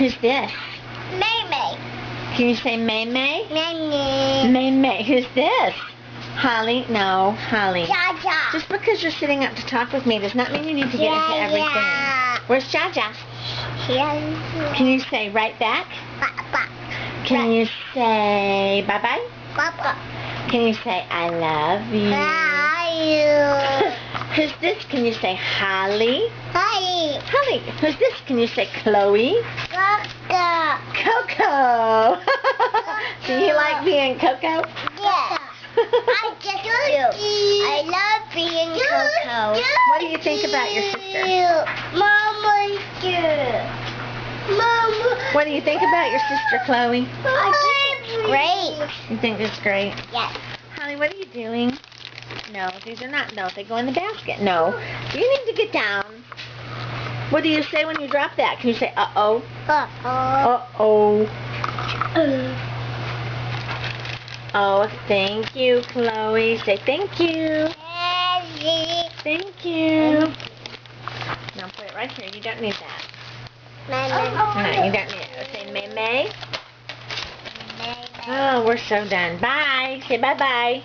Who's this? May May. Can you say May May? May May. May May. Who's this? Holly? No, Holly. Jaja. Just because you're sitting up to talk with me does not mean you need to get into everything. Yeah. Where's Jaja? Yeah. Can you say right back? Papa. Can you say bye-bye? Papa. Can you say I love you? Hi. Who's this? Can you say Holly? Hi. Holly. Who's this? Can you say Chloe? Coco. Coco. Do you like being Coco? Yeah. I just you. I love being Coco. What do you think about your sister? Mama, Mama. What do you think about your sister, Chloe? I think it's great. You think it's great? Yes. Holly, what are you doing? No, these are not. No, they go in the basket. No. You need to get down. What do you say when you drop that? Can you say uh-oh? Uh-oh. Uh-oh. Oh, thank you, Chloe. Say thank you. Thank you. Now put it right here. You don't need that. No, you don't need it. Say May May. Oh, we're so done. Bye. Say bye-bye.